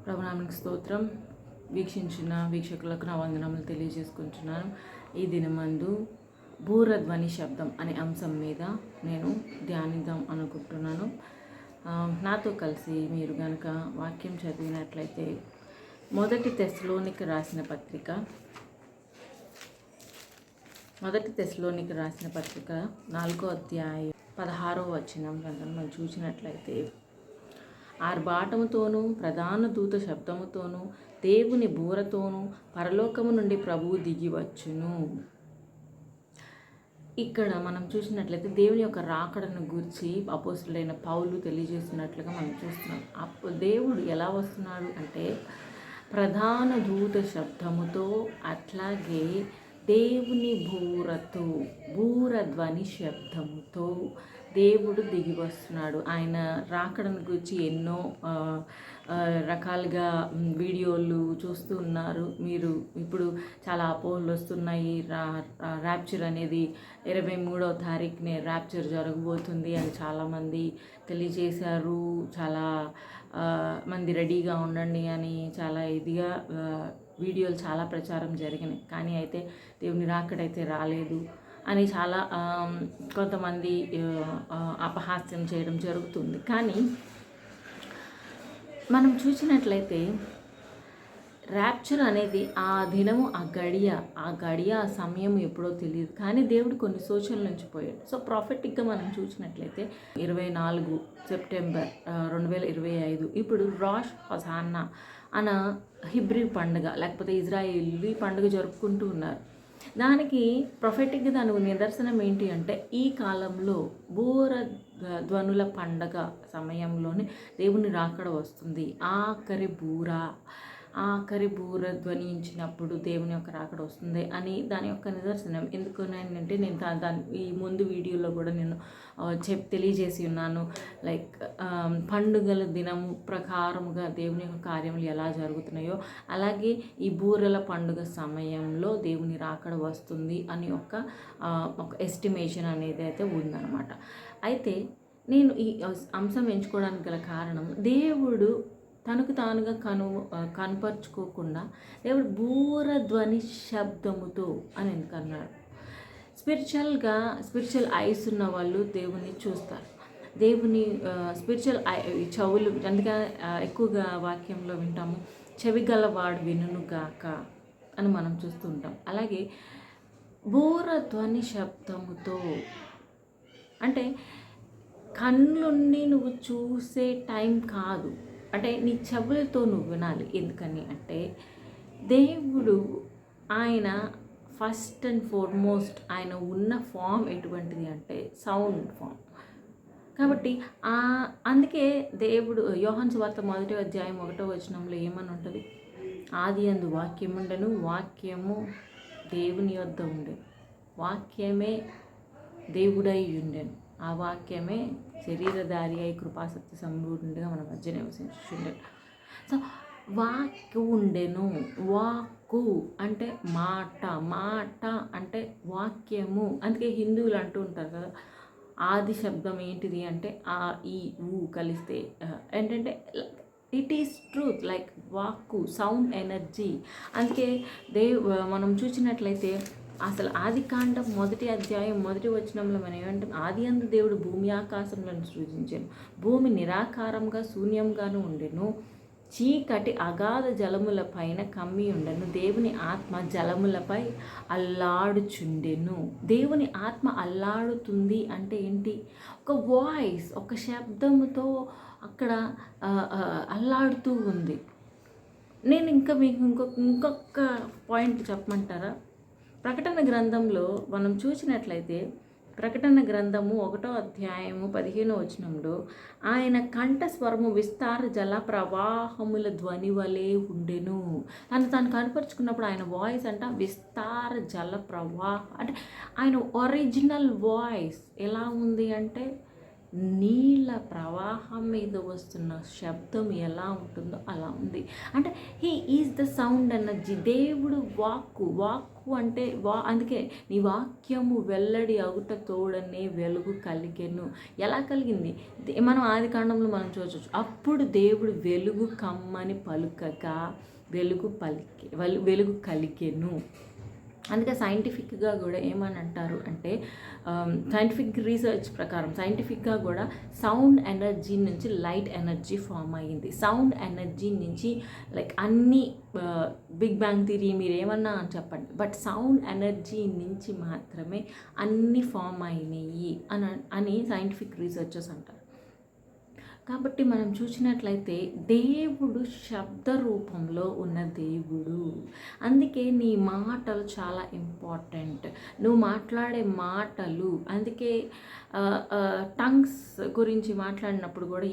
ప్రభునామానికి స్తోత్రం. వీక్షించిన వీక్షకులకు నా వందనములు తెలియజేసుకుంటున్నాను. ఈ దినమందు భూరధ్వని శబ్దం అనే అంశం మీద నేను ధ్యానిద్దాం అనుకుంటున్నాను. నాతో కలిసి మీరు కనుక వాక్యం చదివినట్లయితే మొదటి తెస్సలోనికి రాసిన పత్రిక 4వ అధ్యాయం 16వ వచనం కనుక మనం చూసినట్లయితే, ఆర్భాటముతోనూ ప్రధాన దూత శబ్దముతోనూ దేవుని బూరతోనూ పరలోకము నుండి ప్రభువు దిగివచ్చును. ఇక్కడ మనం చూసినట్లయితే దేవుని యొక్క రాకడను గురించి అపోస్తులైన పౌలు తెలియజేస్తున్నట్లుగా మనం చూస్తున్నాం. దేవుడు ఎలా వస్తున్నాడు అంటే ప్రధాన దూత శబ్దముతో, అట్లాగే దేవుని బూరధ్వని శబ్దముతో దేవుడు దిగి వస్తున్నాడు. ఆయన రాకడను గురించి ఎన్నో రకాలుగా వీడియోలు చూస్తూ ఉన్నారు. మీరు ఇప్పుడు చాలా అపోహలు వస్తున్నాయి. ర్యాప్చర్ అనేది 23వ తారీఖునే ర్యాప్చర్ జరగబోతుంది అని చాలామంది తెలియజేశారు. చాలా మంది రెడీగా ఉండండి అని చాలా ఇదిగా వీడియోలు చాలా ప్రచారం జరిగినాయి. కానీ అయితే దేవుని రాకడైతే రాలేదు అని చాలా కొంతమంది అపహాస్యం చేయడం జరుగుతుంది. కానీ మనం చూసినట్లయితే ర్యాప్చర్ అనేది ఆ దినము, ఆ గడియ ఆ సమయం ఎప్పుడో తెలియదు. కానీ దేవుడు కొన్ని సూచనల నుంచి పోయాడు. సో ప్రాఫిటిక్గా మనం చూసినట్లయితే 24 సెప్టెంబర్ 2025 ఇప్పుడు రాష్ హసానా అన్న హిబ్రీ పండుగ, లేకపోతే ఇజ్రాయేలీ పండుగ జరుపుకుంటూ ఉన్నారు. దానికి ప్రొఫెటిక్గా దాని నిదర్శనం ఏంటి అంటే, ఈ కాలంలో ధ్వనుల పండగ సమయంలోనే దేవుని రాకడ వస్తుంది. ఆఖరి బూర ధ్వనించినప్పుడు దేవుని యొక్క రాకడ వస్తుంది అని దాని యొక్క నిదర్శనం. ఎందుకనంటే నేను దాని ఈ ముందు వీడియోలో కూడా నేను తెలియజేసి ఉన్నాను. లైక్ పండుగల దినము ప్రకారముగా దేవుని యొక్క కార్యములు ఎలా జరుగుతున్నాయో, అలాగే ఈ బూరల పండుగ సమయంలో దేవుని రాకడ వస్తుంది అని ఒక ఎస్టిమేషన్ అనేది అయితే ఉందన్నమాట. అయితే నేను ఈ అంశం ఎంచుకోవడానికి గల కారణం, దేవుడు తనకు తానుగా కనపరుచుకోకుండా దేవుడు బూరధ్వని శబ్దముతో అని ఎందుకన్నాడు. స్పిరిచువల్ ఐస్ ఉన్న వాళ్ళు దేవుని చూస్తారు. దేవుని స్పిరిచువల్ చెవులు, అందుకే ఎక్కువగా వాక్యంలో వింటాము, చెవి గలవాడు వినుగాక అని మనం చూస్తూ ఉంటాం. అలాగే బూరధ్వని శబ్దముతో అంటే కళ్ళుండి నువ్వు చూసే టైం కాదు, అంటే నీ చెవులతో నువ్వు వినాలి. ఎందుకని అంటే దేవుడు ఆయన ఫస్ట్ అండ్ ఫార్మోస్ట్ ఆయన ఉన్న ఫామ్ ఎటువంటిది అంటే సౌండ్ ఫామ్. కాబట్టి అందుకే దేవుడు యోహాను సువార్త 1వ అధ్యాయం 1వ వచనంలో ఏమని ఉంటుంది, ఆదియందు వాక్యం ఉండెను, వాక్యము దేవుని యొద్ద ఉండెను, వాక్యమే దేవుడై ఉండెను, ఆ వాక్యమే శరీరధారి అయి కృపాసక్తి సంపూర్ణంగా మన మధ్య నివసించుండెను. సో వాక్కు ఉండెను. వాక్కు అంటే మాట అంటే వాక్యము. అందుకే హిందువులు అంటూ ఉంటారు కదా, ఆది శబ్దం ఏంటిది అంటే ఆ ఈ ఊ కలిస్తే ఏంటంటే ఇట్ ఈస్ ట్రూత్, లైక్ వాక్కు సౌండ్ ఎనర్జీ. అందుకే మనం చూసినట్లయితే అసలు ఆదికాండం 1వ అధ్యాయం 1వ వచనంలో మనం ఏమంటాం, ఆదియందు దేవుడు భూమి ఆకాశములను సృజించెను, భూమి నిరాకారంగా శూన్యంగాను ఉండెను, చీకటి అగాధ జలముల పైన కమ్మి ఉండెను, దేవుని ఆత్మ జలములపై అల్లాడుచుండెను. దేవుని ఆత్మ అల్లాడుతుంది అంటే ఏంటి? ఒక వాయిస్, ఒక శబ్దముతో అక్కడ అల్లాడుతూ ఉంది. నేను ఇంకా మీకు ఇంకొక పాయింట్ చెప్పమంటారా? ప్రకటన గ్రంథంలో మనం చూసినట్లయితే, ప్రకటన గ్రంథము 1వ అధ్యాయము 15వ వచనంలో ఆయన కంఠస్వరము విస్తార జల ప్రవాహముల ధ్వని వలె ఉండెను. తాను కనపరుచుకున్నప్పుడు ఆయన వాయిస్ అంట విస్తార జల ప్రవాహం, అంటే ఆయన ఒరిజినల్ వాయిస్ ఎలా ఉంది అంటే నీళ్ళ ప్రవాహం మీద వస్తున్న శబ్దం ఎలా ఉంటుందో అలా ఉంది. అంటే he is the sound energy. దేవుడు వాక్కు అంటే అందుకే నీ వాక్యము వెల్లడి అగుట తోడనే వెలుగు కలిగెను. ఎలా కలిగింది? మనం ఆది కాండంలో మనం చూడవచ్చు. అప్పుడు దేవుడు వెలుగు కమ్మని పలుకగా వెలుగు కలిగెను. అందుకే సైంటిఫిక్గా కూడా ఏమని అంటారు అంటే, సైంటిఫిక్ రీసెర్చ్ ప్రకారం సైంటిఫిక్గా కూడా సౌండ్ ఎనర్జీ నుంచి లైట్ ఎనర్జీ ఫామ్ అయ్యింది. సౌండ్ ఎనర్జీ నుంచి లైక్ అన్ని బిగ్ బ్యాంగ్ థియరీ మీరు ఏమన్నా చెప్పండి, బట్ సౌండ్ ఎనర్జీ నుంచి మాత్రమే అన్ని ఫామ్ అయినాయి అని సైంటిఫిక్ రీసెర్చర్స్ అంటారు. కాబట్టి మనం చూసినట్లయితే దేవుడు శబ్ద రూపంలో ఉన్న దేవుడు. అందుకే నీ మాటలు చాలా ఇంపార్టెంట్. నువ్వు మాట్లాడే మాటలు, అందుకే టంగ్స్ గురించి మాట్లాడినప్పుడు కూడా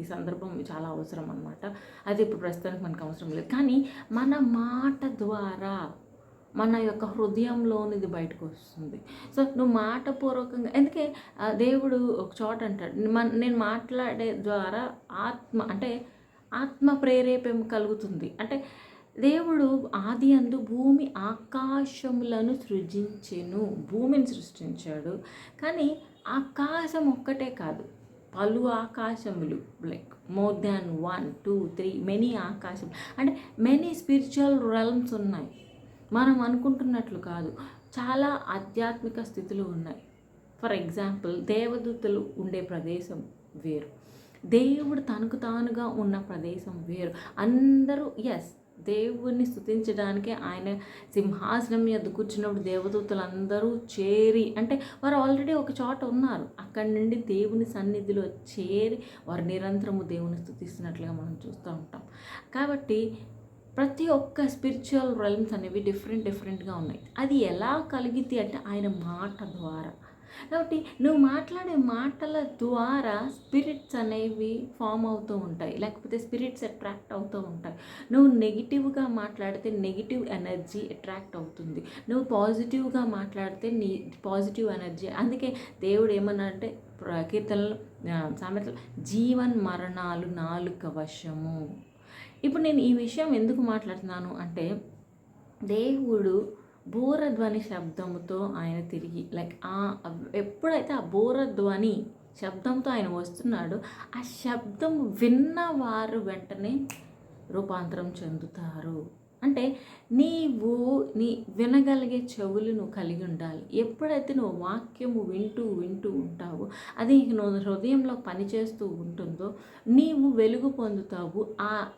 ఈ సందర్భం చాలా అవసరం అన్నమాట. అది ఇప్పుడు ప్రస్తుతానికి మనకు అవసరం లేదు, కానీ మన మాట ద్వారా మన యొక్క హృదయంలోనిది బయటకు వస్తుంది. సో నువ్వు మాటపూర్వకంగా, ఎందుకే దేవుడు ఒక చోట అంటాడు, నేను మాట్లాడే ద్వారా ఆత్మ ప్రేరేపణ కలుగుతుంది. అంటే దేవుడు ఆది అందు భూమి ఆకాశములను సృజించెను. భూమిని సృష్టించాడు, కానీ ఆకాశం ఒక్కటే కాదు, పలు ఆకాశములు, లైక్ మోర్ దాన్ 1 2 3 మెనీ ఆకాశం, అంటే మెనీ స్పిరిచువల్ రెల్మ్స్ ఉన్నాయి. మనం అనుకుంటున్నట్లు కాదు, చాలా ఆధ్యాత్మిక స్థితులు ఉన్నాయి. ఫర్ ఎగ్జాంపుల్, దేవదూతలు ఉండే ప్రదేశం వేరు, దేవుడు తనకు తానుగా ఉన్న ప్రదేశం వేరు. అందరూ దేవుణ్ణి స్తుతించడానికి ఆయన సింహాసనం మీద కూర్చున్నప్పుడు దేవదూతలు అందరూ చేరి, అంటే వారు ఆల్రెడీ ఒక చోట ఉన్నారు, అక్కడి నుండి దేవుని సన్నిధిలో చేరి వారు నిరంతరము దేవుని స్తుతిస్తున్నట్లుగా మనం చూస్తూ ఉంటాం. కాబట్టి ప్రతి ఒక్క స్పిరిచువల్ రెల్మ్స్ అనేవి డిఫరెంట్గా ఉన్నాయి. అది ఎలా కలిగితే అంటే ఆయన మాట ద్వారా. కాబట్టి నువ్వు మాట్లాడే మాటల ద్వారా స్పిరిట్స్ అనేవి ఫామ్ అవుతూ ఉంటాయి, లేకపోతే స్పిరిట్స్ అట్రాక్ట్ అవుతూ ఉంటాయి. నువ్వు నెగిటివ్గా మాట్లాడితే నెగిటివ్ ఎనర్జీ అట్రాక్ట్ అవుతుంది, నువ్వు పాజిటివ్గా మాట్లాడితే నీ పాజిటివ్ ఎనర్జీ. అందుకే దేవుడు ఏమన్నా అంటే కీర్తనలు, సామెతలు, జీవన్ మరణాలు నాలుక వశము. ఇప్పుడు నేను ఈ విషయం ఎందుకు మాట్లాడుతున్నాను అంటే, దేవుడు బూరధ్వని శబ్దంతో ఆయన తిరిగి ఎప్పుడైతే ఆ బూరధ్వని శబ్దంతో ఆయన వస్తున్నాడో, ఆ శబ్దం విన్నవారు వెంటనే రూపాంతరం చెందుతారు. అంటే నీవు వినగలిగే చెవులు నువ్వు కలిగి ఉండాలి. ఎప్పుడైతే నువ్వు వాక్యము వింటూ ఉంటావో, అది నువ్వు హృదయంలో పనిచేస్తూ ఉంటుందో, నీవు వెలుగు పొందుతావు.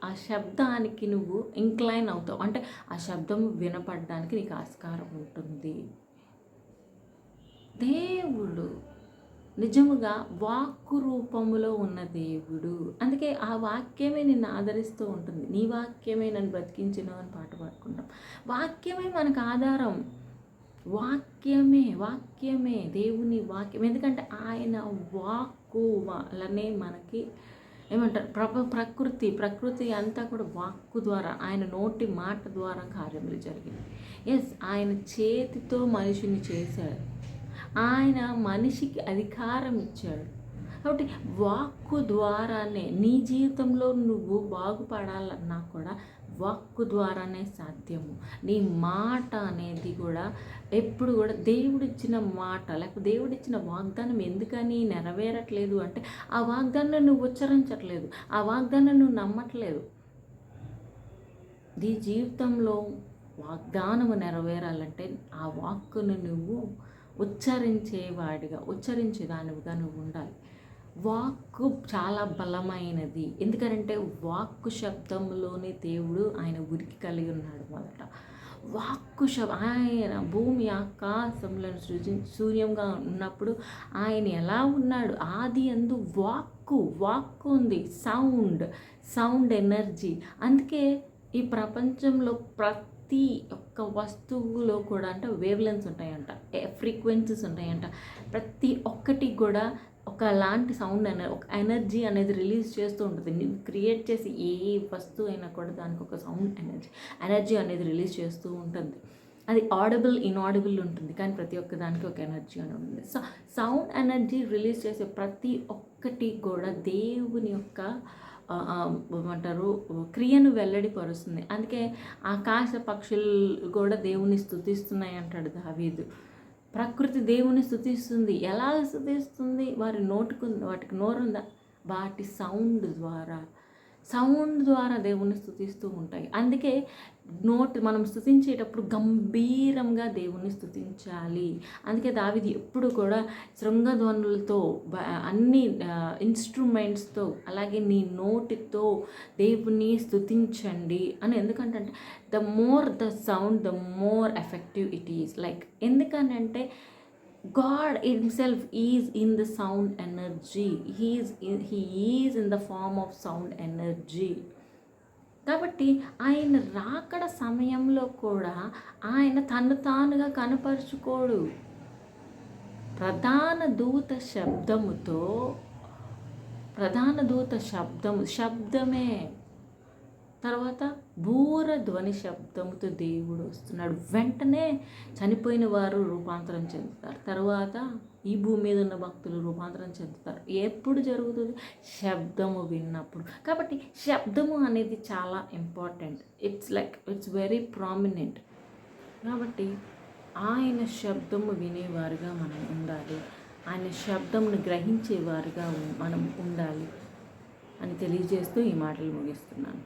ఆ శబ్దానికి నువ్వు ఇంక్లైన్ అవుతావు, అంటే ఆ శబ్దం వినపడడానికి నీకు ఆస్కారం ఉంటుంది. దేవుడు నిజముగా వాక్కు రూపములో ఉన్న దేవుడు. అందుకే ఆ వాక్యమే నిన్ను ఆదరిస్తూ ఉంటుంది. నీ వాక్యమే నన్ను బ్రతికించును అని పాట పాడుకుంటాం. వాక్యమే మనకు ఆధారం. వాక్యమే దేవుని వాక్యం. ఎందుకంటే ఆయన వాక్కు వలనే మనకి ఏమంటారు, ప్రకృతి అంతా కూడా వాక్కు ద్వారా, ఆయన నోటి మాట ద్వారా కార్యములు జరిగింది. ఆయన చేతితో మనిషిని చేశాడు, ఆయన మనిషికి అధికారం ఇచ్చాడు. కాబట్టి వాక్కు ద్వారానే నీ జీవితంలో నువ్వు బాగుపడాలన్నా కూడా వాక్కు ద్వారానే సాధ్యము. నీ మాట అనేది కూడా ఎప్పుడు కూడా దేవుడిచ్చిన మాట, లేకపోతే దేవుడిచ్చిన వాగ్దానం ఎందుకని నెరవేరట్లేదు అంటే, ఆ వాగ్దానం నువ్వు ఉచ్చరించట్లేదు, ఆ వాగ్దానం నువ్వు నమ్మట్లేదు. నీ జీవితంలో వాగ్దానము నెరవేరాలంటే ఆ వాక్కును నువ్వు ఉచ్చరించేదానివిగా నువ్వు ఉండాలి. వాక్కు చాలా బలమైనది. ఎందుకంటే వాక్కు శబ్దంలోనే దేవుడు ఆయన ఉనికి కలిగి ఉన్నాడు. మొదట వాక్కు ఆయన భూమి ఆకాశములను సూర్యంగా ఉన్నప్పుడు ఆయన ఎలా ఉన్నాడు? ఆది అందు వాక్కు ఉంది, సౌండ్ ఎనర్జీ. అందుకే ఈ ప్రపంచంలో ప్రతి ఒక్క వస్తువులో కూడా అంటే వేవ్ లెన్స్ ఉంటాయంట, ఫ్రీక్వెన్సీస్ ఉంటాయంట. ప్రతి ఒక్కటి కూడా ఒకలాంటి సౌండ్ ఒక ఎనర్జీ అనేది రిలీజ్ చేస్తూ ఉంటుంది. నువ్వు క్రియేట్ చేసి ఏ వస్తువు అయినా కూడా దానికి ఒక సౌండ్ ఎనర్జీ అనేది రిలీజ్ చేస్తూ ఉంటుంది. అది ఆడబుల్ ఇన్ఆడిబుల్ ఉంటుంది, కానీ ప్రతి ఒక్క దానికి ఒక ఎనర్జీ అని ఉంటుంది. సో సౌండ్ ఎనర్జీ రిలీజ్ చేసే ప్రతి ఒక్కటి కూడా దేవుని యొక్క ఏమంటారు క్రియను వెల్లడిపరుస్తుంది. అందుకే ఆకాశ పక్షులు కూడా దేవుని స్తుతిస్తున్నాయి అంటాడు దావీదు. ప్రకృతి దేవుని స్తుతిస్తుంది. ఎలా స్తుతిస్తుంది? వాటికి నోరుందా? వాటి సౌండ్ ద్వారా దేవుణ్ణి స్తుతిస్తూ ఉంటాయి. అందుకే మనం స్తుతించేటప్పుడు గంభీరంగా దేవుణ్ణి స్తుతించాలి. అందుకే దావీదు ఎప్పుడు కూడా శృంగధ్వనులతో అన్ని ఇన్స్ట్రుమెంట్స్తో అలాగే నీ నోటితో దేవుణ్ణి స్తుతించండి అని. ఎందుకంటే the more the sound the more effective it is. Like ఎందుకనంటే God himself is in the sound energy. He is in the form of sound energy. కాబట్టి ఆయన రాకడ సమయంలో కూడా ఆయన తను తానుగా కనపరుచుకోడు. ప్రధాన దూత శబ్దమే, తర్వాత బూర ధ్వని శబ్దముతో దేవుడు వస్తున్నాడు. వెంటనే చనిపోయిన వారు రూపాంతరం చెందుతారు. తర్వాత ఈ భూమి మీద ఉన్న భక్తులు రూపాంతరం చెందుతారు. ఎప్పుడు జరుగుతుంది? శబ్దము విన్నప్పుడు. కాబట్టి శబ్దము అనేది చాలా ఇంపార్టెంట్. It's very prominent. కాబట్టి ఆయన శబ్దము వినేవారుగా మనం ఉండాలి. ఆయన శబ్దమును గ్రహించేవారుగా మనం ఉండాలి అని తెలియజేస్తూ ఈ మాటలు ముగిస్తున్నాను.